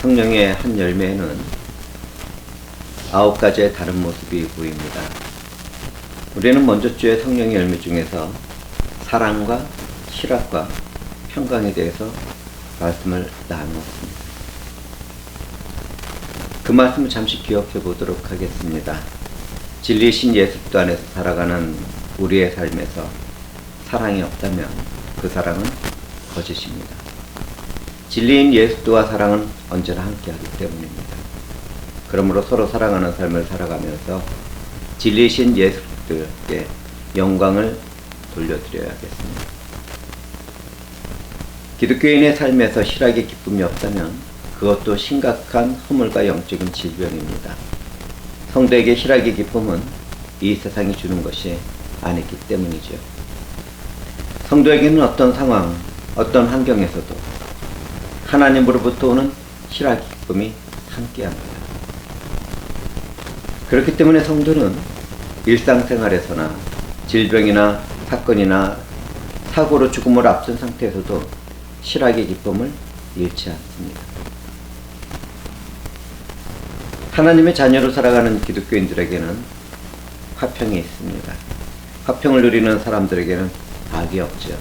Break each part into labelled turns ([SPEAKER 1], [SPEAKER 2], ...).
[SPEAKER 1] 성령의 한 열매에는 9가지의 다른 모습이 보입니다. 우리는 먼저 주의 성령의 열매 중에서 사랑과 실학과 평강에 대해서 말씀을 나누었습니다. 그 말씀을 잠시 기억해 보도록 하겠습니다. 진리이신 예수 그리스도 안에서 살아가는 우리의 삶에서 사랑이 없다면 그 사랑은 거짓입니다. 진리인 예수 그리스도와 사랑은 언제나 함께하기 때문입니다. 그러므로 서로 사랑하는 삶을 살아가면서 진리이신 예수 그리스도께 영광을 돌려드려야겠습니다. 기독교인의 삶에서 실학의 기쁨이 없다면 그것도 심각한 허물과 영적인 질병입니다. 성도에게 실학의 기쁨은 이 세상이 주는 것이 아니기 때문이죠. 성도에게는 어떤 상황, 어떤 환경에서도 하나님으로부터 오는 실학의 기쁨이 함께합니다. 그렇기 때문에 성도는 일상생활에서나 질병이나 사건이나 사고로 죽음을 앞둔 상태에서도 실학의 기쁨을 잃지 않습니다. 하나님의 자녀로 살아가는 기독교인들에게는 화평이 있습니다. 화평을 누리는 사람들에게는 악이 없지요.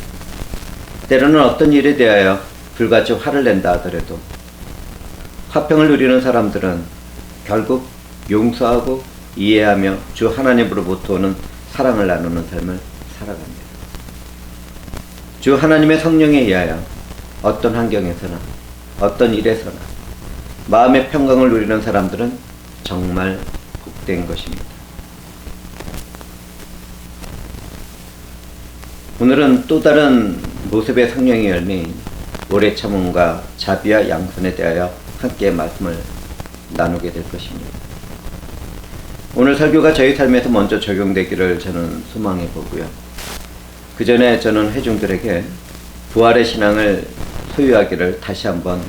[SPEAKER 1] 때로는 어떤 일에 대하여 불같이 화를 낸다 하더라도 화평을 누리는 사람들은 결국 용서하고 이해하며 주 하나님으로부터 오는 사랑을 나누는 삶을 살아갑니다. 주 하나님의 성령에 의하여 어떤 환경에서나 어떤 일에서나 마음의 평강을 누리는 사람들은 정말 복된 것입니다. 오늘은 또 다른 모습의 성령의 열매인 오래 참음과 자비와 양선에 대하여 함께 말씀을 나누게 될 것입니다. 오늘 설교가 저희 삶에서 먼저 적용되기를 저는 소망해 보고요. 그 전에 저는 회중들에게 부활의 신앙을 소유하기를 다시 한번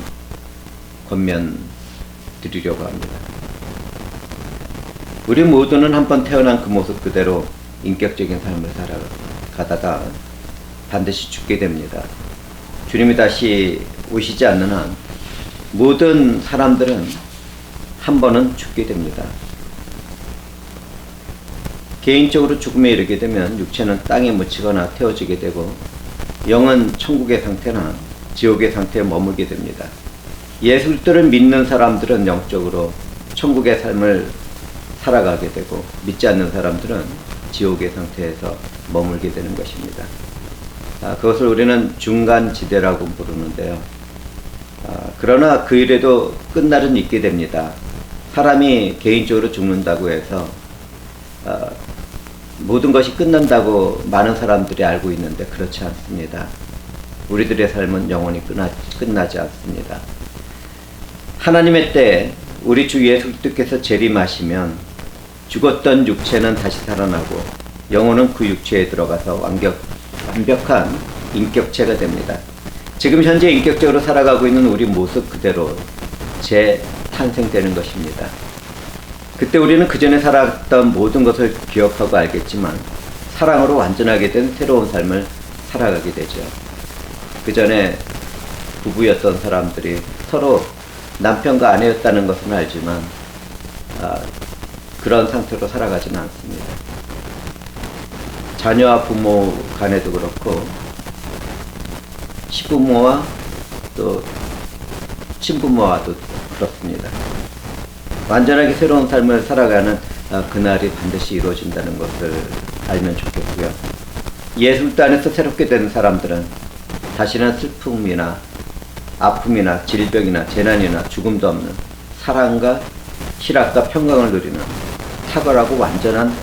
[SPEAKER 1] 권면드리려고 합니다. 우리 모두는 한번 태어난 그 모습 그대로 인격적인 삶을 살아가다가 반드시 죽게 됩니다. 주님이 다시 오시지 않는 한 모든 사람들은 한 번은 죽게 됩니다. 개인적으로 죽음에 이르게 되면 육체는 땅에 묻히거나 태워지게 되고 영은 천국의 상태나 지옥의 상태에 머물게 됩니다. 예수 그리스도를 믿는 사람들은 영적으로 천국의 삶을 살아가게 되고 믿지 않는 사람들은 지옥의 상태에서 머물게 되는 것입니다. 그것을 우리는 중간지대라고 부르는데요. 그러나 그 일에도 끝날은 있게 됩니다. 사람이 개인적으로 죽는다고 해서 모든 것이 끝난다고 많은 사람들이 알고 있는데 그렇지 않습니다. 우리들의 삶은 영원히 끝나지 않습니다. 하나님의 때에 우리 주 예수 그리스도께서 재림하시면 죽었던 육체는 다시 살아나고 영혼은 그 육체에 들어가서 완벽한 인격체가 됩니다. 지금 현재 인격적으로 살아가고 있는 우리 모습 그대로 재탄생되는 것입니다. 그때 우리는 그 전에 살았던 모든 것을 기억하고 알겠지만 사랑으로 완전하게 된 새로운 삶을 살아가게 되죠. 그 전에 부부였던 사람들이 서로 남편과 아내였다는 것은 알지만 그런 상태로 살아가지는 않습니다. 자녀와 부모 간에도 그렇고 시부모와 또 친부모와도 그렇습니다. 완전하게 새로운 삶을 살아가는 그날이 반드시 이루어진다는 것을 알면 좋겠고요. 예수 그리스도 안에서 새롭게 된 사람들은 다시는 슬픔이나 아픔이나 질병이나 재난이나 죽음도 없는 사랑과 실학과 평강을 누리는 탁월하고 완전한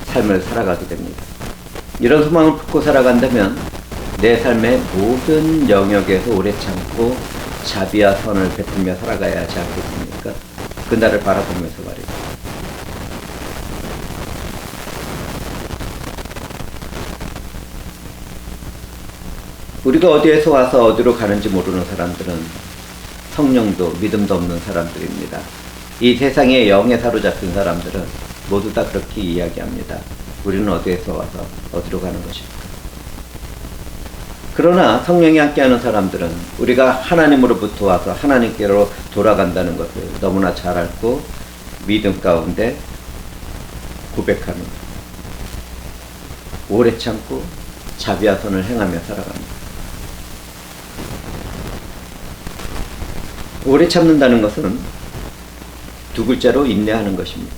[SPEAKER 1] 삶을 살아가게 됩니다. 이런 소망을 품고 살아간다면 내 삶의 모든 영역에서 오래 참고 자비와 선을 베풀며 살아가야 하지 않겠습니까? 그날을 바라보면서 말이죠. 우리가 어디에서 와서 어디로 가는지 모르는 사람들은 성령도 믿음도 없는 사람들입니다. 이 세상의 영에 사로잡힌 사람들은 모두 다 그렇게 이야기합니다. 우리는 어디에서 와서 어디로 가는 것일까? 그러나 성령이 함께하는 사람들은 우리가 하나님으로부터 와서 하나님께로 돌아간다는 것을 너무나 잘 알고 믿음 가운데 고백하는, 오래 참고 자비와 선을 행하며 살아갑니다. 오래 참는다는 것은 두 글자로 인내하는 것입니다.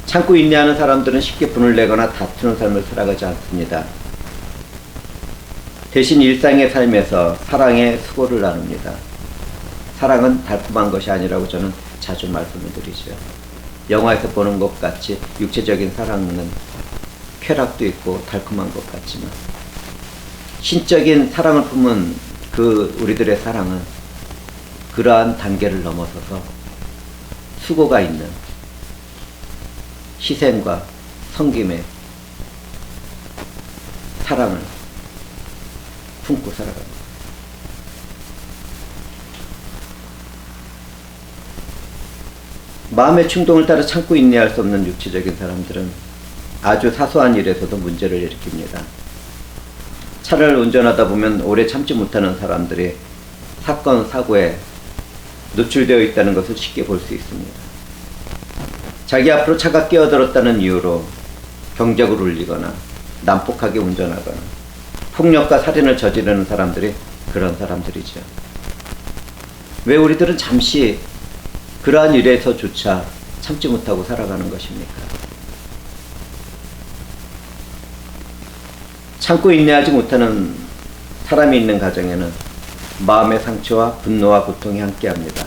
[SPEAKER 1] 참고 인내하는 사람들은 쉽게 분을 내거나 다투는 삶을 살아가지 않습니다. 대신 일상의 삶에서 사랑의 수고를 나눕니다. 사랑은 달콤한 것이 아니라고 저는 자주 말씀을 드리죠. 영화에서 보는 것 같이 육체적인 사랑은 쾌락도 있고 달콤한 것 같지만 신적인 사랑을 품은 그 우리들의 사랑은 그러한 단계를 넘어서서 수고가 있는 희생과 섬김의 사랑을 품고 살아갑니다. 마음의 충동을 따라 참고 인내할 수 없는 육체적인 사람들은 아주 사소한 일에서도 문제를 일으킵니다. 차를 운전하다 보면 오래 참지 못하는 사람들이 사건, 사고에 노출되어 있다는 것을 쉽게 볼 수 있습니다. 자기 앞으로 차가 끼어들었다는 이유로 경적을 울리거나 난폭하게 운전하거나 폭력과 살인을 저지르는 사람들이 그런 사람들이죠. 왜 우리들은 잠시 그러한 일에서조차 참지 못하고 살아가는 것입니까? 참고 인내하지 못하는 사람이 있는 가정에는 마음의 상처와 분노와 고통이 함께합니다.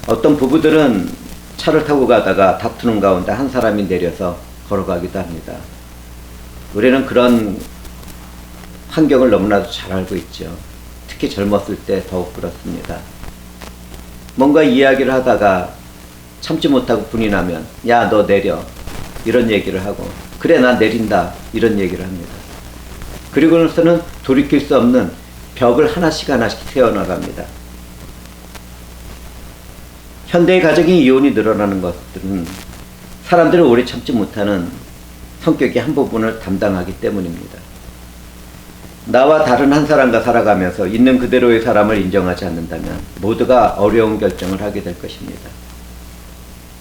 [SPEAKER 1] 어떤 부부들은 차를 타고 가다가 다투는 가운데 한 사람이 내려서 걸어가기도 합니다. 우리는 그런 환경을 너무나도 잘 알고 있죠. 특히 젊었을 때 더욱 그렇습니다. 뭔가 이야기를 하다가 참지 못하고 분이 나면 야, 너 내려, 이런 얘기를 하고 그래, 나 내린다, 이런 얘기를 합니다. 그리고서는 돌이킬 수 없는 벽을 하나씩 하나씩 세워나갑니다. 현대의 가정의 이혼이 늘어나는 것들은 사람들이 오래 참지 못하는 성격의 한 부분을 담당하기 때문입니다. 나와 다른 한 사람과 살아가면서 있는 그대로의 사람을 인정하지 않는다면 모두가 어려운 결정을 하게 될 것입니다.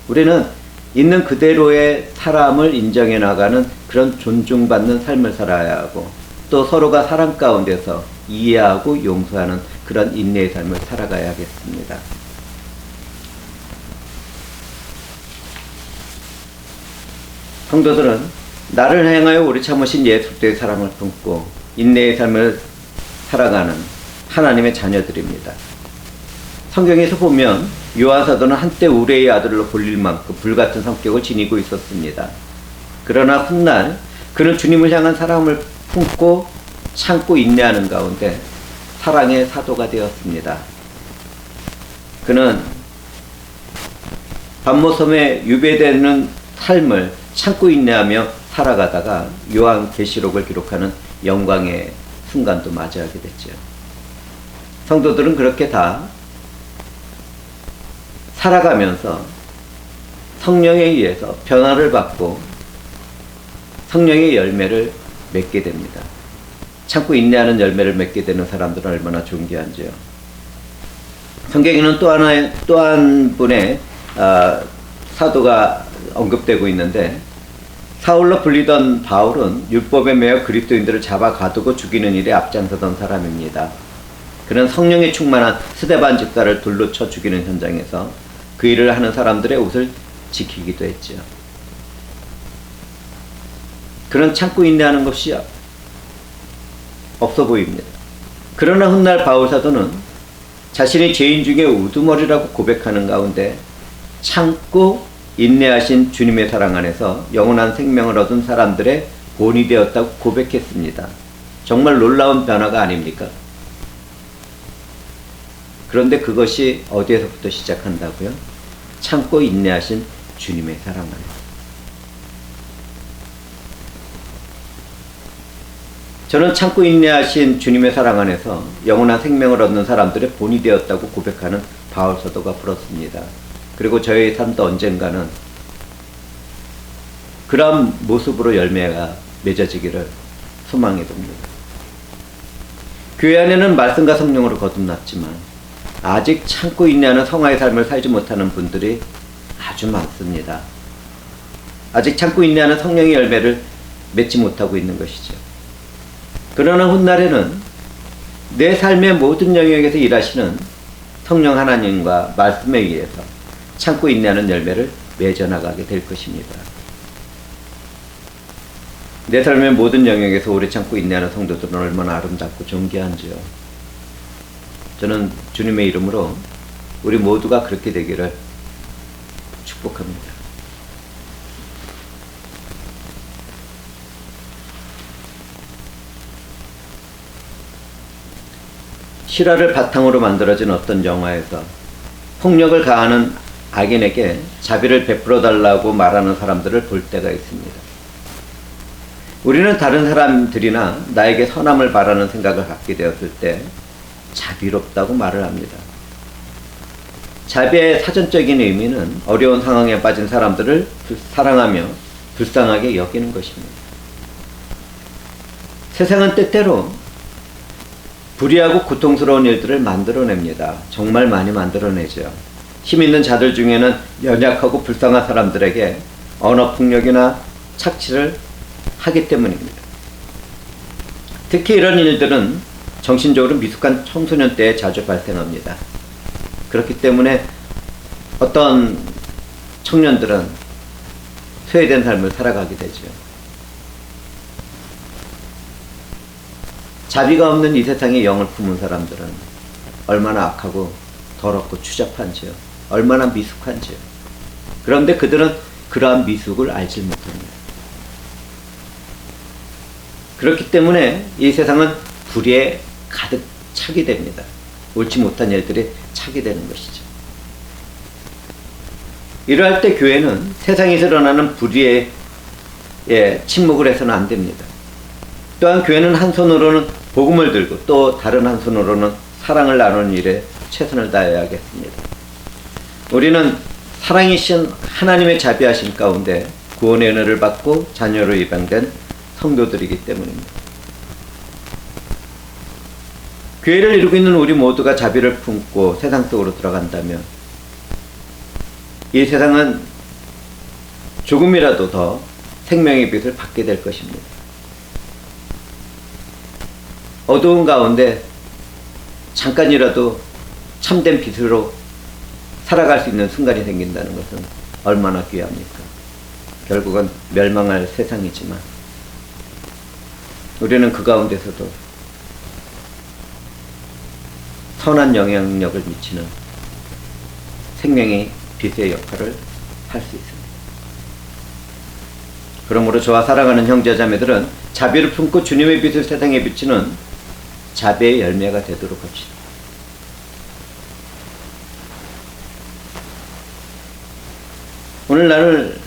[SPEAKER 1] 우리는 있는 그대로의 사람을 인정해 나가는 그런 존중받는 삶을 살아야 하고 또 서로가 사랑 가운데서 이해하고 용서하는 그런 인내의 삶을 살아가야겠습니다. 성도들은 나를 향하여 오래 참으신 예수 그리스도의 사랑을 품고 인내의 삶을 살아가는 하나님의 자녀들입니다. 성경에서 보면 요한사도는 한때 우레의 아들로 불릴 만큼 불같은 성격을 지니고 있었습니다. 그러나 훗날 그는 주님을 향한 사랑을 품고 참고 인내하는 가운데 사랑의 사도가 되었습니다. 그는 반모섬에 유배되는 삶을 참고 인내하며 살아가다가 요한계시록을 기록하는 영광의 순간도 맞이하게 됐죠. 성도들은 그렇게 다 살아가면서 성령에 의해서 변화를 받고 성령의 열매를 맺게 됩니다. 참고 인내하는 열매를 맺게 되는 사람들은 얼마나 존귀한지요. 성경에는 또 한 분의 사도가 언급되고 있는데 사울로 불리던 바울은 율법에 매여 그리스도인들을 잡아 가두고 죽이는 일에 앞장서던 사람입니다. 그는 성령에 충만한 스데반 집사를 돌로 쳐 죽이는 현장에서 그 일을 하는 사람들의 옷을 지키기도 했죠. 그는 참고 인내하는 것이 없어 보입니다. 그러나 훗날 바울 사도는 자신이 죄인 중에 우두머리라고 고백하는 가운데 참고 인내하신 주님의 사랑 안에서 영원한 생명을 얻은 사람들의 본이 되었다고 고백했습니다. 정말 놀라운 변화가 아닙니까? 그런데 그것이 어디에서부터 시작한다고요? 참고 인내하신 주님의 사랑 안에서. 저는 참고 인내하신 주님의 사랑 안에서 영원한 생명을 얻는 사람들의 본이 되었다고 고백하는 바울 사도가 부럽습니다. 그리고 저의 삶도 언젠가는 그런 모습으로 열매가 맺어지기를 소망해 봅니다. 교회 안에는 말씀과 성령으로 거듭났지만 아직 참고 인내하는 성화의 삶을 살지 못하는 분들이 아주 많습니다. 아직 참고 인내하는 성령의 열매를 맺지 못하고 있는 것이죠. 그러나 훗날에는 내 삶의 모든 영역에서 일하시는 성령 하나님과 말씀에 의해서 참고 인내하는 열매를 맺어나가게 될 것입니다. 내 삶의 모든 영역에서 오래 참고 인내하는 성도들은 얼마나 아름답고 존귀한지요. 저는 주님의 이름으로 우리 모두가 그렇게 되기를 축복합니다. 실화를 바탕으로 만들어진 어떤 영화에서 폭력을 가하는 악인에게 자비를 베풀어 달라고 말하는 사람들을 볼 때가 있습니다. 우리는 다른 사람들이나 나에게 선함을 바라는 생각을 갖게 되었을 때 자비롭다고 말을 합니다. 자비의 사전적인 의미는 어려운 상황에 빠진 사람들을 사랑하며 불쌍하게 여기는 것입니다. 세상은 때때로 불의하고 고통스러운 일들을 만들어냅니다. 정말 많이 만들어내죠. 힘 있는 자들 중에는 연약하고 불쌍한 사람들에게 언어폭력이나 착취를 하기 때문입니다. 특히 이런 일들은 정신적으로 미숙한 청소년 때에 자주 발생합니다. 그렇기 때문에 어떤 청년들은 소외된 삶을 살아가게 되죠. 자비가 없는 이 세상에 영을 품은 사람들은 얼마나 악하고 더럽고 추잡한지요. 얼마나 미숙한지요. 그런데 그들은 그러한 미숙을 알지 못합니다. 그렇기 때문에 이 세상은 불의에 가득 차게 됩니다. 옳지 못한 일들이 차게 되는 것이죠. 이러할 때 교회는 세상에서 일어나는 불의에 침묵을 해서는 안 됩니다. 또한 교회는 한 손으로는 복음을 들고 또 다른 한 손으로는 사랑을 나누는 일에 최선을 다해야겠습니다. 우리는 사랑이신 하나님의 자비하심 가운데 구원의 은혜를 받고 자녀로 입양된 성도들이기 때문입니다. 교회를 이루고 있는 우리 모두가 자비를 품고 세상 속으로 들어간다면 이 세상은 조금이라도 더 생명의 빛을 받게 될 것입니다. 어두운 가운데 잠깐이라도 참된 빛으로 살아갈 수 있는 순간이 생긴다는 것은 얼마나 귀합니까? 결국은 멸망할 세상이지만 우리는 그 가운데서도 선한 영향력을 미치는 생명의 빛의 역할을 할 수 있습니다. 그러므로 저와 사랑하는 형제자매들은 자비를 품고 주님의 빛을 세상에 비치는 자비의 열매가 되도록 합시다. 오늘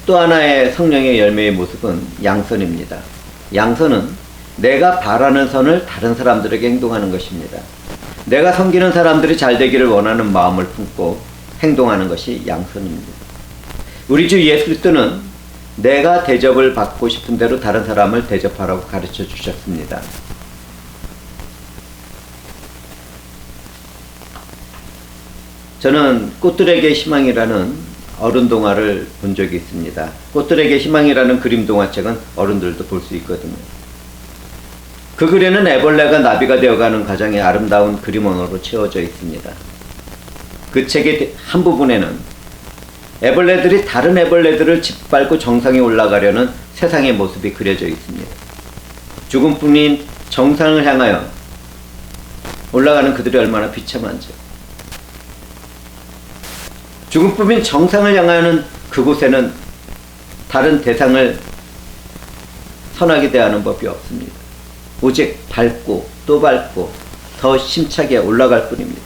[SPEAKER 1] 또 하나의 성령의 열매의 모습은 양선입니다. 양선은 내가 바라는 선을 다른 사람들에게 행동하는 것입니다. 내가 섬기는 사람들이 잘 되기를 원하는 마음을 품고 행동하는 것이 양선입니다. 우리 주 예수 그리스도는 내가 대접을 받고 싶은 대로 다른 사람을 대접하라고 가르쳐 주셨습니다. 저는 꽃들에게 희망이라는 어른 동화를 본 적이 있습니다. 꽃들에게 희망이라는 그림 동화책은 어른들도 볼 수 있거든요. 그 글에는 애벌레가 나비가 되어가는 과정의 아름다운 그림 언어로 채워져 있습니다. 그 책의 한 부분에는 애벌레들이 다른 애벌레들을 짓밟고 정상에 올라가려는 세상의 모습이 그려져 있습니다. 죽음뿐인 정상을 향하여 올라가는 그들이 얼마나 비참한지. 죽음뿐인 정상을 향하는 그곳에는 다른 대상을 선하게 대하는 법이 없습니다. 오직 밟고 또 밟고 더 심차게 올라갈 뿐입니다.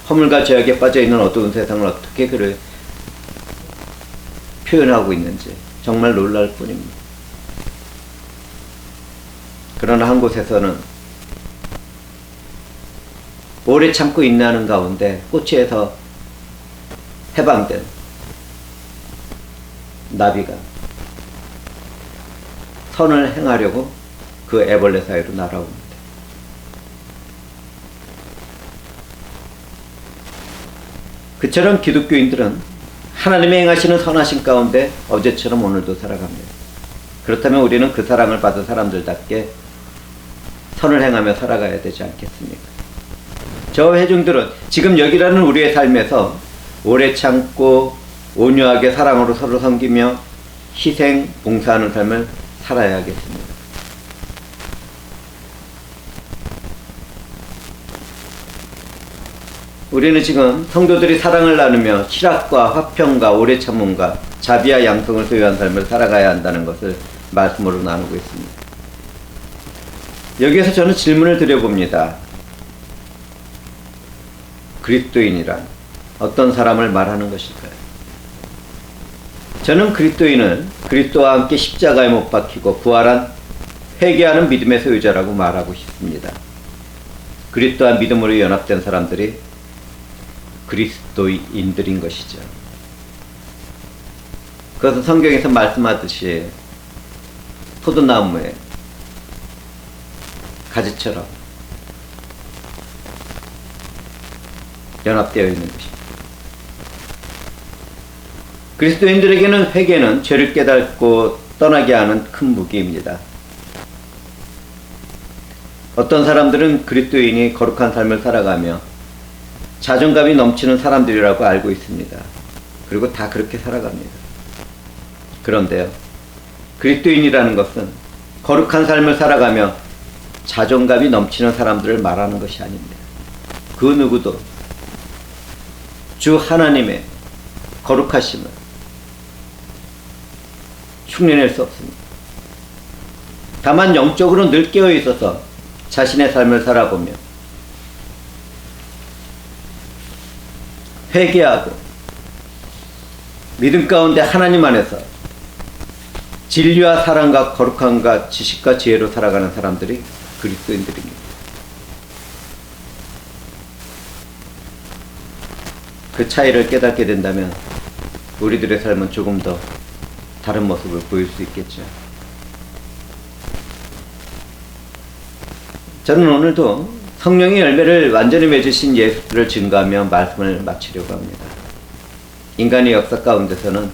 [SPEAKER 1] 허물과 죄악에 빠져있는 어두운 세상을 어떻게 그를 표현하고 있는지 정말 놀라울 뿐입니다. 그러나 한 곳에서는 오래 참고 인내하는 가운데 꼬치에서 해방된 나비가 선을 행하려고 그 애벌레 사이로 날아옵니다. 그처럼 기독교인들은 하나님의 행하시는 선하신 가운데 어제처럼 오늘도 살아갑니다. 그렇다면 우리는 그 사랑을 받은 사람들답게 선을 행하며 살아가야 되지 않겠습니까? 저 회중들은 지금 여기라는 우리의 삶에서 오래 참고 온유하게 사랑으로 서로 섬기며 희생, 봉사하는 삶을 살아야겠습니다. 우리는 지금 성도들이 사랑을 나누며 실학과 화평과 오래 참음과 자비와 양성을 소유한 삶을 살아가야 한다는 것을 말씀으로 나누고 있습니다. 여기에서 저는 질문을 드려봅니다. 그리스도인이란 어떤 사람을 말하는 것일까요? 저는 그리스도인을 그리스도와 함께 십자가에 못 박히고 부활한 회개하는 믿음의 소유자라고 말하고 싶습니다. 그리스도와 믿음으로 연합된 사람들이 그리스도인들인 것이죠. 그것은 성경에서 말씀하듯이 포도나무의 가지처럼 연합되어 있는 것입니다. 그리스도인들에게는 회개는 죄를 깨닫고 떠나게 하는 큰 무기입니다. 어떤 사람들은 그리스도인이 거룩한 삶을 살아가며 자존감이 넘치는 사람들이라고 알고 있습니다. 그리고 다 그렇게 살아갑니다. 그런데요, 그리스도인이라는 것은 거룩한 삶을 살아가며 자존감이 넘치는 사람들을 말하는 것이 아닙니다. 그 누구도 주 하나님의 거룩하심을 흉내낼 수 없습니다. 다만 영적으로 늘 깨어 있어서 자신의 삶을 살아보며 회개하고 믿음 가운데 하나님 안에서 진리와 사랑과 거룩함과 지식과 지혜로 살아가는 사람들이 그리스도인들입니다. 그 차이를 깨닫게 된다면 우리들의 삶은 조금 더 다른 모습을 보일 수 있겠죠. 저는 오늘도 성령의 열매를 완전히 맺으신 예수를 증거하며 말씀을 마치려고 합니다. 인간의 역사 가운데서는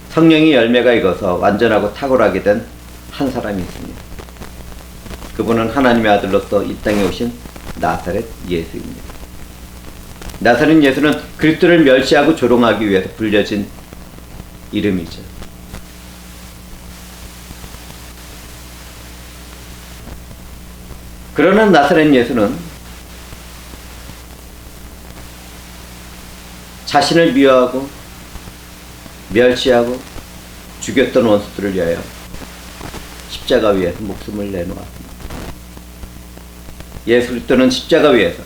[SPEAKER 1] 성령의 열매가 익어서 완전하고 탁월하게 된 한 사람이 있습니다. 그분은 하나님의 아들로서 이 땅에 오신 나사렛 예수입니다. 나사렛 예수는 그리스도를 멸시하고 조롱하기 위해서 불려진 이름이죠. 그러나 나사렛 예수는 자신을 미워하고 멸시하고 죽였던 원수들을 위하여 십자가 위에서 목숨을 내놓았습니다. 예수 그리스도는 십자가 위에서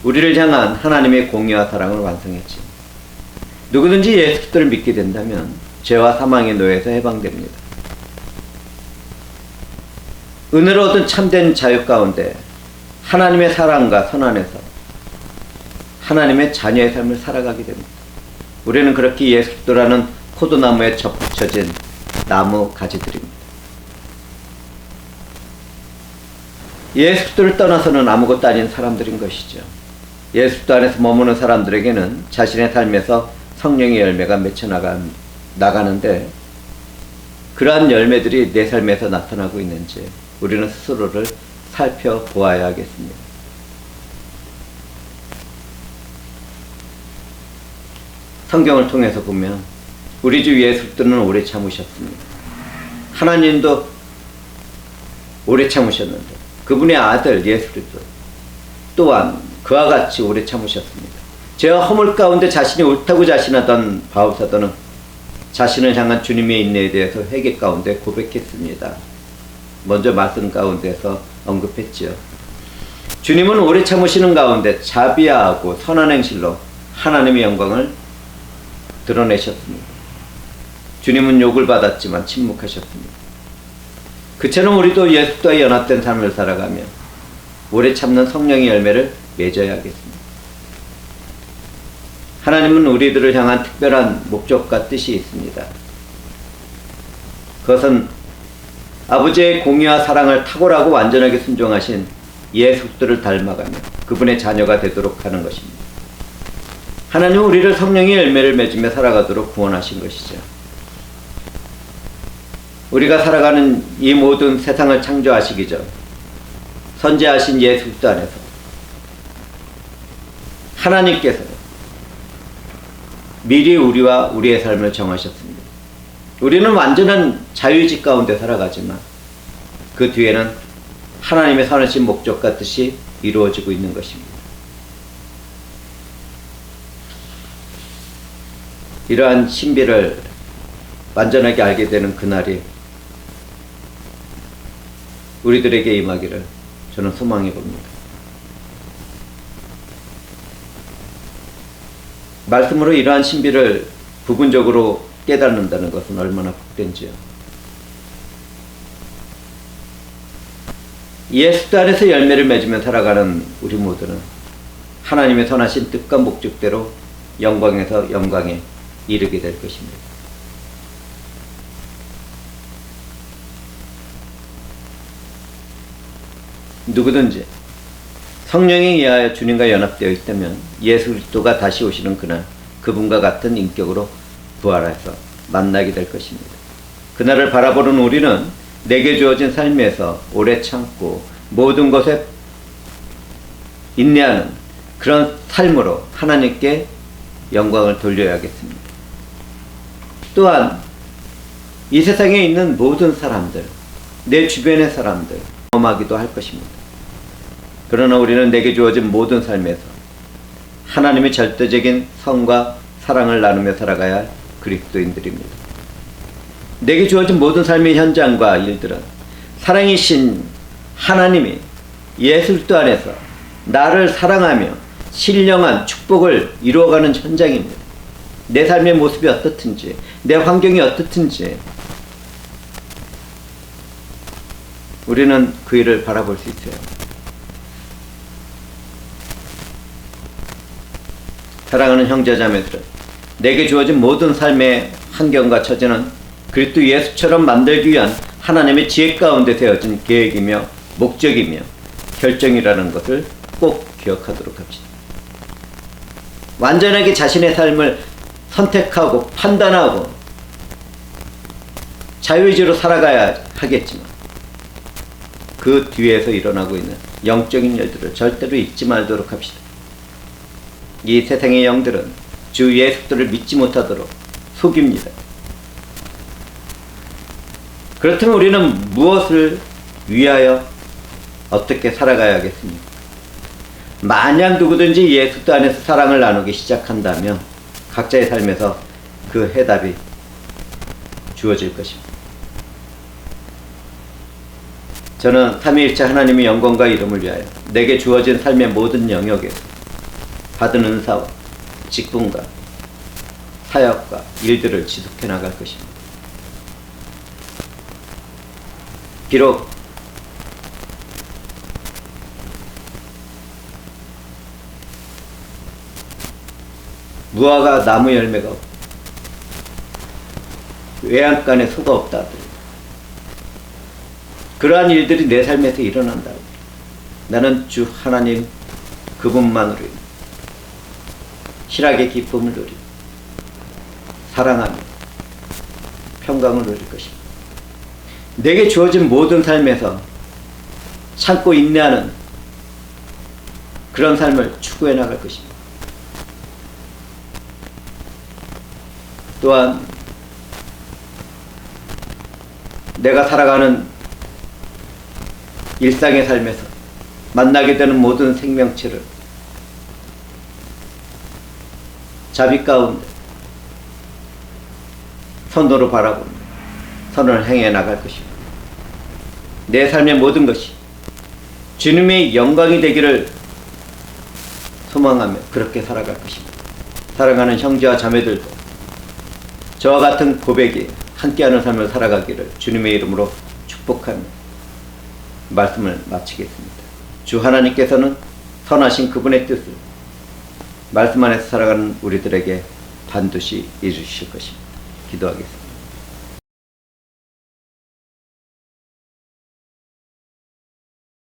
[SPEAKER 1] 우리를 향한 하나님의 공의와 사랑을 완성했지. 누구든지 예수 그리스도를 믿게 된다면 죄와 사망의 노예에서 해방됩니다. 은혜로 얻은 참된 자유 가운데 하나님의 사랑과 선 안에서 하나님의 자녀의 삶을 살아가게 됩니다. 우리는 그렇게 예수 그리스도라는 포도나무에 접붙여진 나무 가지들입니다. 예수 그리스도를 떠나서는 아무것도 아닌 사람들인 것이죠. 예수 그리스도 안에서 머무는 사람들에게는 자신의 삶에서 성령의 열매가 맺혀 나가는데 그러한 열매들이 내 삶에서 나타나고 있는지 우리는 스스로를 살펴보아야 하겠습니다. 성경을 통해서 보면 우리 주 예수 그리스도는 오래 참으셨습니다. 하나님도 오래 참으셨는데 그분의 아들 예수 그리스도 또한 그와 같이 오래 참으셨습니다. 죄와 허물 가운데 자신이 옳다고 자신하던 바울사도는 자신을 향한 주님의 인내에 대해서 회개 가운데 고백했습니다. 먼저 말씀 가운데서 언급했지요. 주님은 오래 참으시는 가운데 자비하고 선한 행실로 하나님의 영광을 드러내셨습니다. 주님은 욕을 받았지만 침묵하셨습니다. 그처럼 우리도 예수와 연합된 삶을 살아가며 오래 참는 성령의 열매를 맺어야 하겠습니다. 하나님은 우리들을 향한 특별한 목적과 뜻이 있습니다. 그것은 아버지의 공의와 사랑을 탁월하고 완전하게 순종하신 예수들을 닮아가며 그분의 자녀가 되도록 하는 것입니다. 하나님은 우리를 성령의 열매를 맺으며 살아가도록 구원하신 것이죠. 우리가 살아가는 이 모든 세상을 창조하시기 전 선지하신 예수 그리스도 안에서 하나님께서 미리 우리와 우리의 삶을 정하셨습니다. 우리는 완전한 자유의지 가운데 살아가지만 그 뒤에는 하나님의 선하신 목적과 뜻이 이루어지고 있는 것입니다. 이러한 신비를 완전하게 알게 되는 그날이 우리들에게 임하기를 저는 소망해 봅니다. 말씀으로 이러한 신비를 부분적으로 깨닫는다는 것은 얼마나 복된지요. 예수 안에서 열매를 맺으며 살아가는 우리 모두는 하나님의 선하신 뜻과 목적대로 영광에서 영광에 이르게 될 것입니다. 누구든지 성령에 의하여 주님과 연합되어 있다면 예수 그리스도가 다시 오시는 그날 그분과 같은 인격으로 부활해서 만나게 될 것입니다. 그날을 바라보는 우리는 내게 주어진 삶에서 오래 참고 모든 것에 인내하는 그런 삶으로 하나님께 영광을 돌려야겠습니다. 또한 이 세상에 있는 모든 사람들, 내 주변의 사람들 경험하기도 할 것입니다. 그러나 우리는 내게 주어진 모든 삶에서 하나님의 절대적인 선과 사랑을 나누며 살아가야 할 그리스도인들입니다. 내게 주어진 모든 삶의 현장과 일들은 사랑이신 하나님이 예수 그리스도 안에서 나를 사랑하며 신령한 축복을 이루어가는 현장입니다. 내 삶의 모습이 어떻든지 내 환경이 어떻든지 우리는 그 일을 바라볼 수 있어요. 사랑하는 형제자매들은 내게 주어진 모든 삶의 환경과 처지는 그리스도 예수처럼 만들기 위한 하나님의 지혜 가운데 세워진 계획이며 목적이며 결정이라는 것을 꼭 기억하도록 합시다. 완전하게 자신의 삶을 선택하고 판단하고 자유의지로 살아가야 하겠지만 그 뒤에서 일어나고 있는 영적인 일들을 절대로 잊지 말도록 합시다. 이 세상의 영들은 주 예수를 믿지 못하도록 속입니다. 그렇다면 우리는 무엇을 위하여 어떻게 살아가야겠습니까? 만약 누구든지 예수 안에서 사랑을 나누기 시작한다면 각자의 삶에서 그 해답이 주어질 것입니다. 저는 삼위일체 하나님의 영광과 이름을 위하여 내게 주어진 삶의 모든 영역에서 받은 은사와 직분과 사역과 일들을 지속해 나갈 것입니다. 비록 무화과 나무 열매가 없고 외양간에 소가 없다 하더라도 그러한 일들이 내 삶에서 일어난다고 나는 주 하나님 그분만으로 희락의 기쁨을 누리고 사랑하며 평강을 누릴 것입니다. 내게 주어진 모든 삶에서 참고 인내하는 그런 삶을 추구해 나갈 것입니다. 또한 내가 살아가는 일상의 삶에서 만나게 되는 모든 생명체를 자비 가운데 선으로 바라보며 선을 행해 나갈 것입니다. 내 삶의 모든 것이 주님의 영광이 되기를 소망하며 그렇게 살아갈 것입니다. 사랑하는 형제와 자매들도 저와 같은 고백이 함께하는 삶을 살아가기를 주님의 이름으로 축복하며 말씀을 마치겠습니다. 주 하나님께서는 선하신 그분의 뜻을 말씀 안에서 살아가는 우리들에게 반드시 이루실 것입니다. 기도하겠습니다.